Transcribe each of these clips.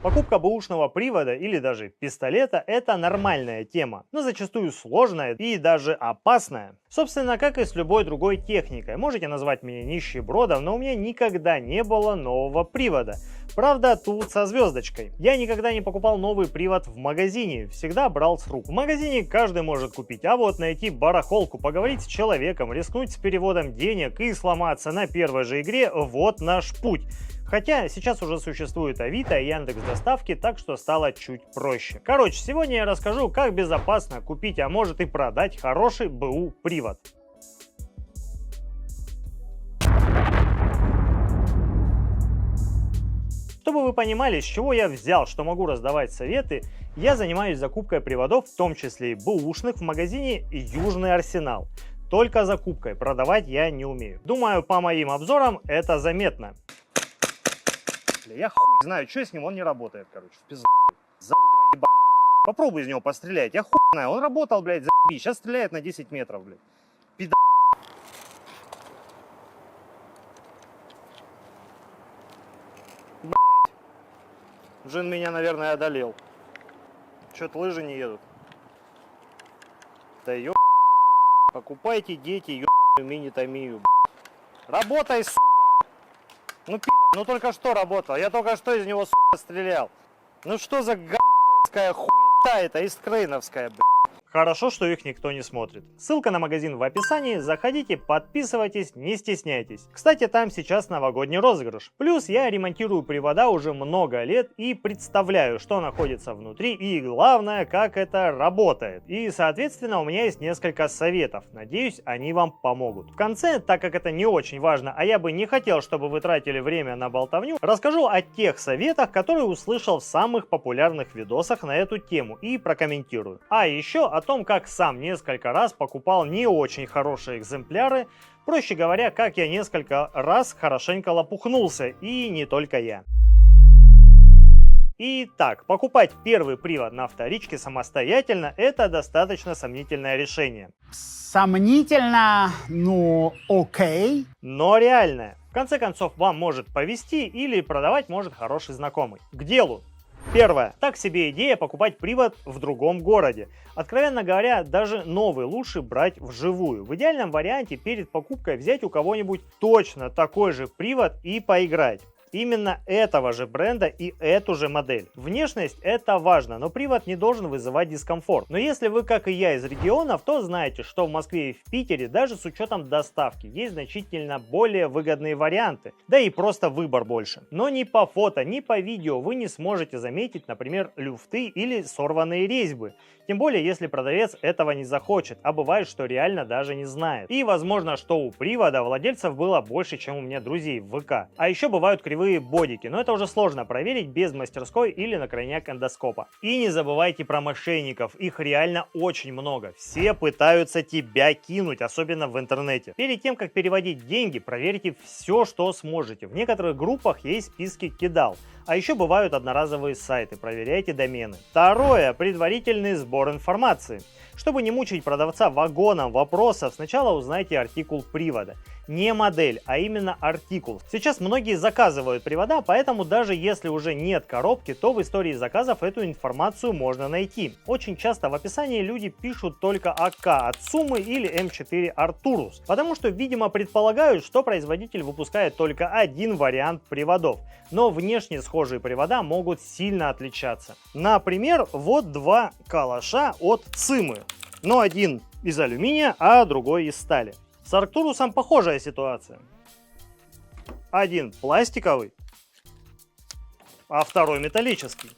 Покупка бэушного привода или даже пистолета – это нормальная тема, но зачастую сложная и даже опасная. Собственно, как и с любой другой техникой. Можете назвать меня нищебродом, но у меня никогда не было нового привода. Правда, тут со звездочкой. Я никогда не покупал новый привод в магазине, всегда брал с рук. В магазине каждый может купить, а вот найти барахолку, поговорить с человеком, рискнуть с переводом денег и сломаться на первой же игре – вот наш путь. Хотя сейчас уже существует Авито и Яндекс.Доставки, так что стало чуть проще. Короче, сегодня я расскажу, как безопасно купить, а может и продать хороший БУ привод. Чтобы вы понимали, с чего я взял, что могу раздавать советы, я занимаюсь закупкой приводов, в том числе и бэушных, в магазине Южный Арсенал. Только закупкой, продавать я не умею. Думаю, по моим обзорам это заметно. Я хуй знаю, что с ним, он не работает, короче, в пизду. Залупа ебаная, блядь. Попробуй из него пострелять, я хуй знаю, он работал, блядь, заебись, сейчас стреляет на 10 метров, блядь. Пидорас. Блядь. Джин меня, наверное, одолел. Чё-то лыжи не едут. Да ебаный ты, блядь. Покупайте, дети, ебаную мини-томию, блядь. Работай, сука! Ну, пидор, ну только что работал. Я только что из него, сука, стрелял. Ну что за гандонская хуета это искрейновская, блядь. Хорошо, что их никто не смотрит. Ссылка на магазин в описании. Заходите, подписывайтесь, не стесняйтесь. Кстати, там сейчас новогодний розыгрыш. Плюс я ремонтирую привода уже много лет и представляю, что находится внутри и главное, как это работает. И, соответственно, у меня есть несколько советов. Надеюсь, они вам помогут. В конце, так как это не очень важно, а я бы не хотел, чтобы вы тратили время на болтовню, расскажу о тех советах, которые услышал в самых популярных видосах на эту тему и прокомментирую. А еще о том, как сам несколько раз покупал не очень хорошие экземпляры, проще говоря, как я несколько раз хорошенько лопухнулся, и не только я. Итак, покупать первый привод на вторичке самостоятельно – это достаточно сомнительное решение. Сомнительно, ну окей. Но реальное. В конце концов, вам может повезти или продавать может хороший знакомый. К делу. Первое. Так себе идея покупать привод в другом городе. Откровенно говоря, даже новый лучше брать вживую. В идеальном варианте перед покупкой взять у кого-нибудь точно такой же привод и поиграть. Именно этого же бренда и эту же модель. Внешность это важно, но привод не должен вызывать дискомфорт. Но если вы, как и я, из регионов, то знаете, что в Москве и в Питере даже с учетом доставки есть значительно более выгодные варианты. Да и просто выбор больше. Но ни по фото, ни по видео вы не сможете заметить, например, люфты или сорванные резьбы. Тем более, если продавец этого не захочет, а бывает, что реально даже не знает. И возможно, что у привода владельцев было больше, чем у меня друзей в ВК. А еще бывают кривые бодики, но это уже сложно проверить без мастерской или на крайняк эндоскопа. И не забывайте про мошенников, их реально очень много. Все пытаются тебя кинуть, особенно в интернете. Перед тем, как переводить деньги, проверьте все, что сможете. В некоторых группах есть списки кидал. А еще бывают одноразовые сайты, проверяйте домены. Второе, предварительный сбор информации. Чтобы не мучить продавца вагоном вопросов, сначала узнайте артикул привода. Не модель, а именно артикул. Сейчас многие заказывают привода, поэтому даже если уже нет коробки, то в истории заказов эту информацию можно найти. Очень часто в описании люди пишут только АК от Сумы или М4 Артурус, потому что, видимо, предполагают, что производитель выпускает только один вариант приводов. Но внешне схожие привода могут сильно отличаться. Например, вот два калаша от Цимы, но один из алюминия, а другой из стали. С Арктурусом похожая ситуация. Один пластиковый, а второй металлический.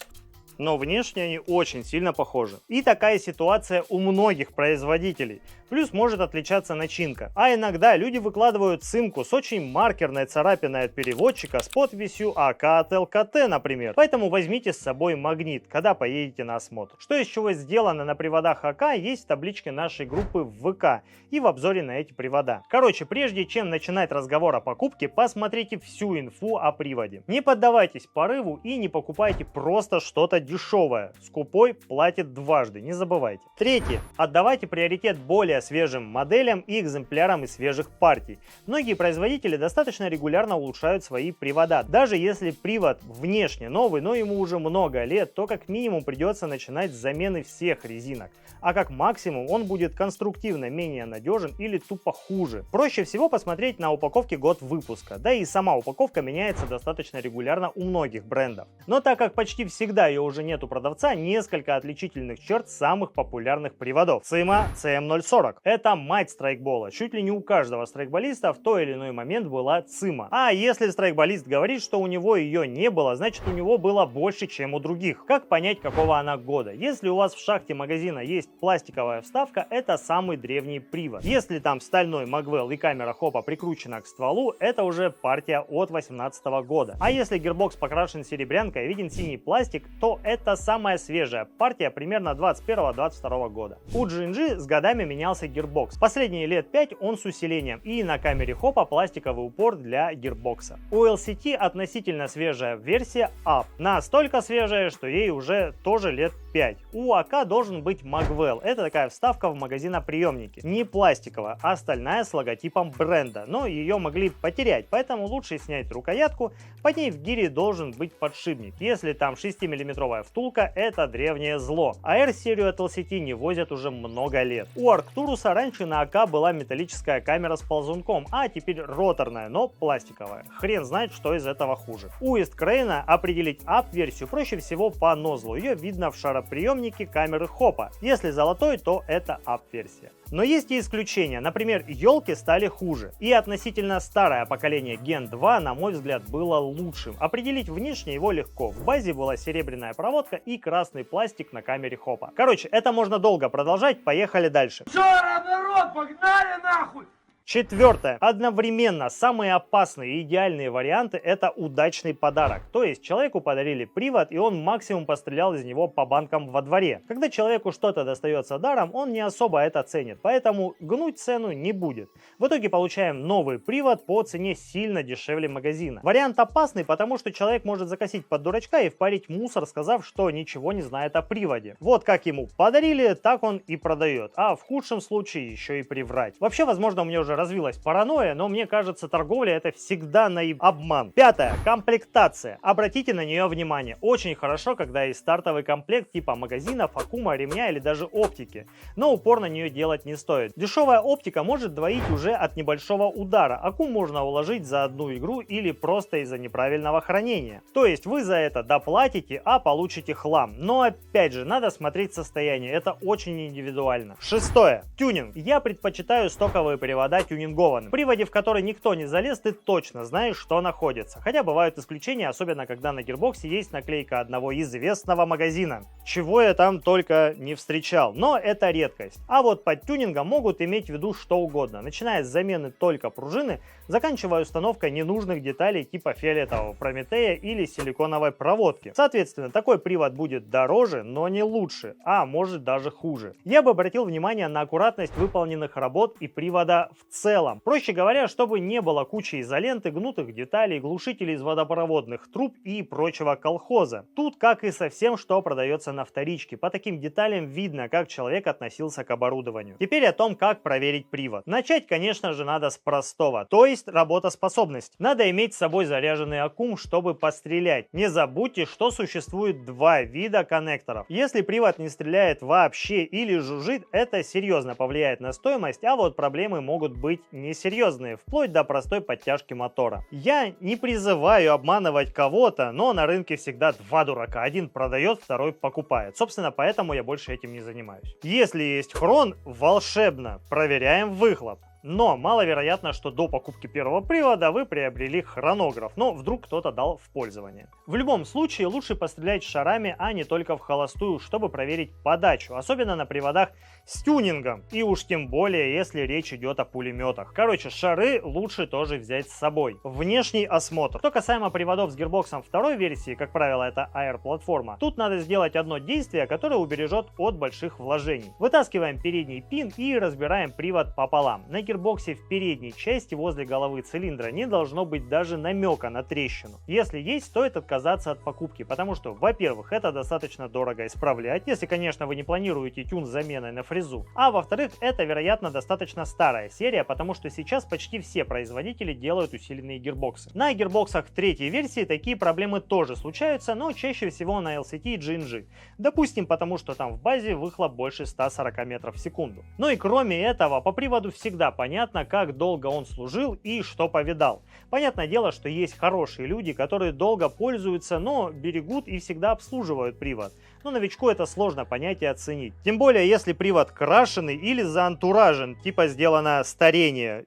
Но внешне они очень сильно похожи. И такая ситуация у многих производителей. Плюс может отличаться начинка. А иногда люди выкладывают цимку с очень маркерной царапиной от переводчика с подписью АК от ЛКТ, например. Поэтому возьмите с собой магнит, когда поедете на осмотр. Что из чего сделано на приводах АК, есть в табличке нашей группы в ВК и в обзоре на эти привода. Короче, прежде чем начинать разговор о покупке, посмотрите всю инфу о приводе. Не поддавайтесь порыву и не покупайте просто что-то дешевая. Скупой платит дважды, не забывайте. Третье. Отдавайте приоритет более свежим моделям и экземплярам из свежих партий. Многие производители достаточно регулярно улучшают свои привода. Даже если привод внешне новый, но ему уже много лет, то как минимум придется начинать с замены всех резинок. А как максимум он будет конструктивно менее надежен или тупо хуже. Проще всего посмотреть на упаковке год выпуска. Да и сама упаковка меняется достаточно регулярно у многих брендов. Но так как почти всегда ее уже нет у продавца, несколько отличительных черт самых популярных приводов. Цima CM040. Это мать страйкбола. Чуть ли не у каждого страйкболиста в той или иной момент была Цima. А если страйкболист говорит, что у него ее не было, значит у него было больше, чем у других. Как понять, какого она года? Если у вас в шахте магазина есть пластиковая вставка, это самый древний привод. Если там стальной магвелл и камера хопа прикручена к стволу, это уже партия от 2018 года. А если гирбокс покрашен серебрянкой и виден синий пластик, то это самая свежая партия примерно 21-22 года. У G&G с годами менялся гирбокс. Последние лет 5 он с усилением, и на камере хопа пластиковый упор для гирбокса. У LCT относительно свежая версия Up. Настолько свежая, что ей уже тоже лет 5. У АК должен быть магвелл. Это такая вставка в магазиноприемнике. Не пластиковая, а стальная с логотипом бренда. Но ее могли потерять, поэтому лучше снять рукоятку. Под ней в гире должен быть подшипник. Если там 6-мм втулка, это древнее зло. А R-серию от LCT не возят уже много лет. У Арктуруса раньше на АК была металлическая камера с ползунком, а теперь роторная, но пластиковая. Хрен знает, что из этого хуже. У Исткрейна определить Up-версию проще всего по нозлу. Ее видно в шароприемнике камеры хопа. Если золотой, то это Up-версия. Но есть и исключения. Например, елки стали хуже. И относительно старое поколение Gen 2, на мой взгляд, было лучшим. Определить внешне его легко. В базе была серебряная проводка и красный пластик на камере хопа. Короче, это можно долго продолжать. Поехали дальше. Что, народ, погнали нахуй! Четвертое. Одновременно самые опасные и идеальные варианты — это удачный подарок. То есть человеку подарили привод, и он максимум пострелял из него по банкам во дворе. Когда человеку что-то достается даром, он не особо это ценит, поэтому гнуть цену не будет. В итоге получаем новый привод по цене сильно дешевле магазина. Вариант опасный, потому что человек может закосить под дурачка и впарить мусор, сказав, что ничего не знает о приводе. Вот как ему подарили, так он и продает. А в худшем случае еще и приврать. Вообще, возможно, у меня уже развилась паранойя, но мне кажется, торговля — это всегда обман. Пятое. Комплектация. Обратите на нее внимание. Очень хорошо, когда есть стартовый комплект типа магазинов, аккума, ремня или даже оптики. Но упор на нее делать не стоит. Дешевая оптика может двоить уже от небольшого удара. Аккум можно уложить за одну игру или просто из-за неправильного хранения. То есть вы за это доплатите, а получите хлам. Но опять же, надо смотреть состояние. Это очень индивидуально. Шестое. Тюнинг. Я предпочитаю стоковые привода тюнингованным. В приводе, в который никто не залез, ты точно знаешь, что находится. Хотя бывают исключения, особенно когда на гирбоксе есть наклейка одного известного магазина. Чего я там только не встречал. Но это редкость. А вот под тюнингом могут иметь в виду что угодно. Начиная с замены только пружины, заканчивая установкой ненужных деталей типа фиолетового Прометея или силиконовой проводки. Соответственно, такой привод будет дороже, но не лучше, а может даже хуже. Я бы обратил внимание на аккуратность выполненных работ и привода в целом. Проще говоря, чтобы не было кучи изоленты, гнутых деталей, глушителей из водопроводных труб и прочего колхоза. Тут, как и со всем, что продается на вторичке, по таким деталям видно, как человек относился к оборудованию. Теперь о том, как проверить привод. Начать, конечно же, надо с простого, то есть работоспособность. Надо иметь с собой заряженный аккум, чтобы пострелять. Не забудьте, что существует два вида коннекторов. Если привод не стреляет вообще или жужжит, это серьезно повлияет на стоимость, а вот проблемы могут быть несерьезные, вплоть до простой подтяжки мотора. Я не призываю обманывать кого-то, но на рынке всегда два дурака. Один продает, второй покупает. Собственно, поэтому я больше этим не занимаюсь. Если есть хрон, волшебно, проверяем выхлоп. Но маловероятно, что до покупки первого привода вы приобрели хронограф, но вдруг кто-то дал в пользование. В любом случае лучше пострелять шарами, а не только в холостую, чтобы проверить подачу, особенно на приводах с тюнингом, и уж тем более, если речь идет о пулеметах. Короче, шары лучше тоже взять с собой. Внешний осмотр. Что касаемо приводов с гирбоксом второй версии, как правило, это AR-платформа, тут надо сделать одно действие, которое убережет от больших вложений. Вытаскиваем передний пин и разбираем привод пополам. На гирбоксе в передней части возле головы цилиндра не должно быть даже намека на трещину. Если есть, стоит отказаться от покупки, потому что, во-первых, это достаточно дорого исправлять, если, конечно, вы не планируете тюн с заменой на фрезу, а во-вторых, это, вероятно, достаточно старая серия, потому что сейчас почти все производители делают усиленные гирбоксы. На гирбоксах третьей версии такие проблемы тоже случаются, но чаще всего на LCT и GNG. Допустим, потому что там в базе выхлоп больше 140 метров в секунду. Ну и кроме этого, по приводу всегда понятно, как долго он служил и что повидал. Понятное дело, что есть хорошие люди, которые долго пользуются, но берегут и всегда обслуживают привод. Но новичку это сложно понять и оценить. Тем более, если привод крашеный или заантуражен, типа сделано старение.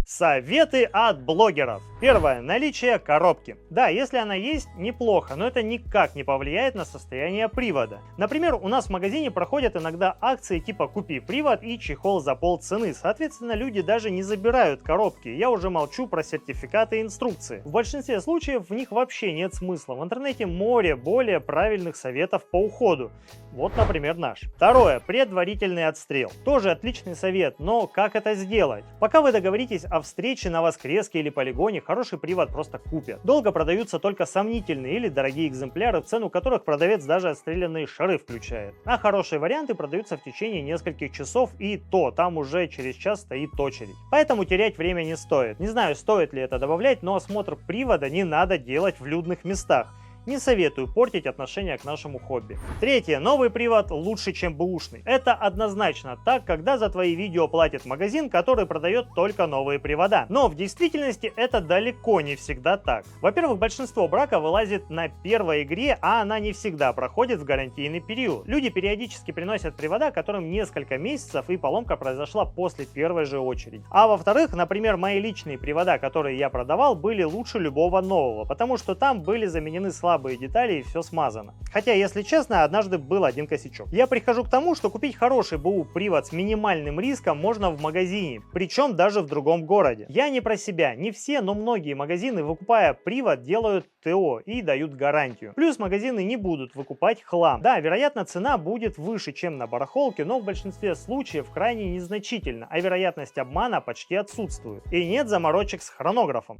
Советы от блогеров. Первое. Наличие коробки. Да, если она есть, неплохо, но это никак не повлияет на состояние привода. Например, у нас в магазине проходят иногда акции типа «Купи привод» и чехол за полцены. Соответственно, люди даже не забирают коробки. Я уже молчу про сертификаты и инструкции. В большинстве случаев в них вообще нет смысла. В интернете море более правильных советов по уходу. Вот, например, наш. Второе. Предварительный отстрел. Тоже отличный совет, но как это сделать? Пока вы договоритесь о встрече на воскреске или полигоне, хороший привод просто купят. Долго продаются только сомнительные или дорогие экземпляры, в цену которых продавец даже отстрелянные шары включает. А хорошие варианты продаются в течение нескольких часов, и то там уже через час стоит очередь. Поэтому терять время не стоит. Не знаю, стоит ли это добавлять, но осмотр привода не надо делать в людных местах. Не советую портить отношение к нашему хобби. Третье. Новый привод лучше, чем бэушный. Это однозначно так, когда за твои видео платит магазин, который продает только новые привода. Но в действительности это далеко не всегда так. Во-первых, большинство браков вылазит на первой игре, а она не всегда проходит в гарантийный период. Люди периодически приносят привода, которым несколько месяцев, и поломка произошла после первой же очереди. А во-вторых, например, мои личные привода, которые я продавал, были лучше любого нового, потому что там были заменены слабые детали и все смазано. Хотя, если честно, однажды был один косячок. Я прихожу к тому, что купить хороший БУ привод с минимальным риском можно в магазине, причем даже в другом городе. Я не про себя, не все, но многие магазины, выкупая привод, делают ТО и дают гарантию. Плюс магазины не будут выкупать хлам. Да, вероятно, цена будет выше, чем на барахолке, но в большинстве случаев крайне незначительно, а вероятность обмана почти отсутствует. И нет заморочек с хронографом.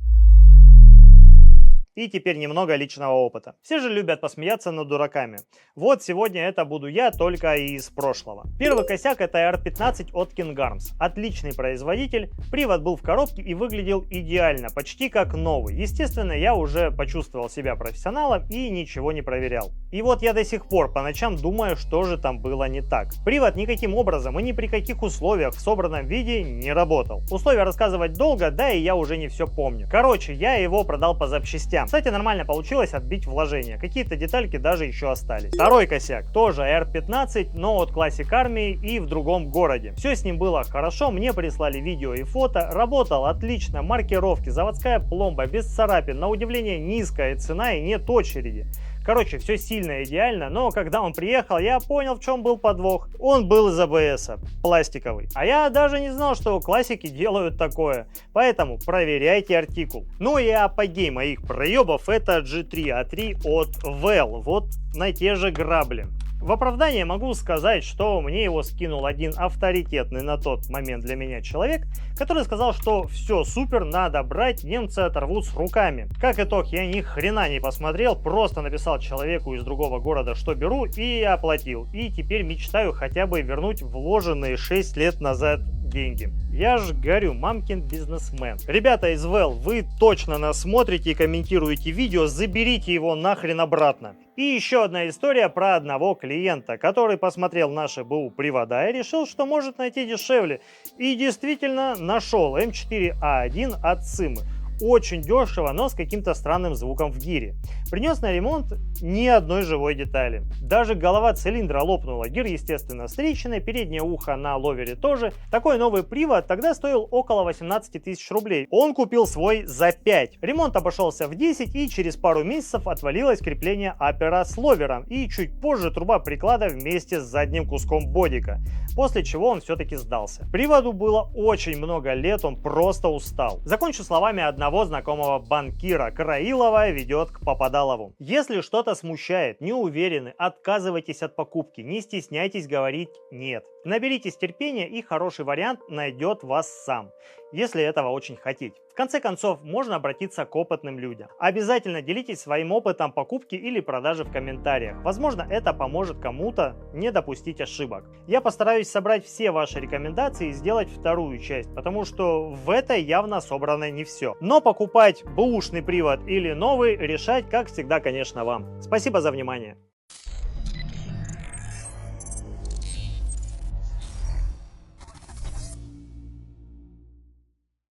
И теперь немного личного опыта. Все же любят посмеяться над дураками. Вот сегодня это буду я, только из прошлого. Первый косяк — это R15 от King Arms. Отличный производитель, привод был в коробке и выглядел идеально, почти как новый. Естественно, я уже почувствовал себя профессионалом и ничего не проверял. И вот я до сих пор по ночам думаю, что же там было не так. Привод никаким образом и ни при каких условиях в собранном виде не работал. Условия рассказывать долго, да и я уже не все помню. Короче, я его продал по запчастям. Кстати, нормально получилось отбить вложения. Какие-то детальки даже еще остались. Второй косяк. Тоже R15, но от Classic Army и в другом городе. Все с ним было хорошо, мне прислали видео и фото. Работал отлично, маркировки, заводская пломба, без царапин. На удивление низкая цена и нет очереди. Короче, все сильно идеально, но когда он приехал, я понял, в чем был подвох. Он был из ABS, пластиковый. А я даже не знал, что классики делают такое. Поэтому проверяйте артикул. Ну и апогей моих проебов — это G3A3 от Well, вот на те же грабли. В оправдание могу сказать, что мне его скинул один авторитетный на тот момент для меня человек, который сказал, что все супер, надо брать, немцы оторвут с руками. Как итог, я ни хрена не посмотрел, просто написал человеку из другого города, что беру, и оплатил. И теперь мечтаю хотя бы вернуть вложенные 6 лет назад деньги. Я ж горю, мамкин бизнесмен. Ребята из Well, вы точно нас смотрите и комментируете видео, заберите его нахрен обратно. И еще одна история про одного клиента, который посмотрел наши БУ привода и решил, что может найти дешевле. И действительно нашел M4A1 от Cimы. Очень дешево, но с каким-то странным звуком в гире. Принес на ремонт ни одной живой детали. Даже голова цилиндра лопнула, гир, естественно, встреченный, переднее ухо на ловере тоже. Такой новый привод тогда стоил около 18 тысяч рублей. Он купил свой за 5. Ремонт обошелся в 10, и через пару месяцев отвалилось крепление аппера с ловером. И чуть позже труба приклада вместе с задним куском бодика. После чего он все-таки сдался. Приводу было очень много лет, он просто устал. Закончу словами одного знакомого банкира. Караилова ведет к Пападалу Баталову. Если что-то смущает, не уверены, отказывайтесь от покупки, не стесняйтесь говорить «нет». Наберитесь терпения, и хороший вариант найдет вас сам, если этого очень хотите. В конце концов, можно обратиться к опытным людям. Обязательно делитесь своим опытом покупки или продажи в комментариях. Возможно, это поможет кому-то не допустить ошибок. Я постараюсь собрать все ваши рекомендации и сделать вторую часть, потому что в этой явно собрано не все. Но покупать бэушный привод или новый решать, как всегда, конечно, вам. Спасибо за внимание.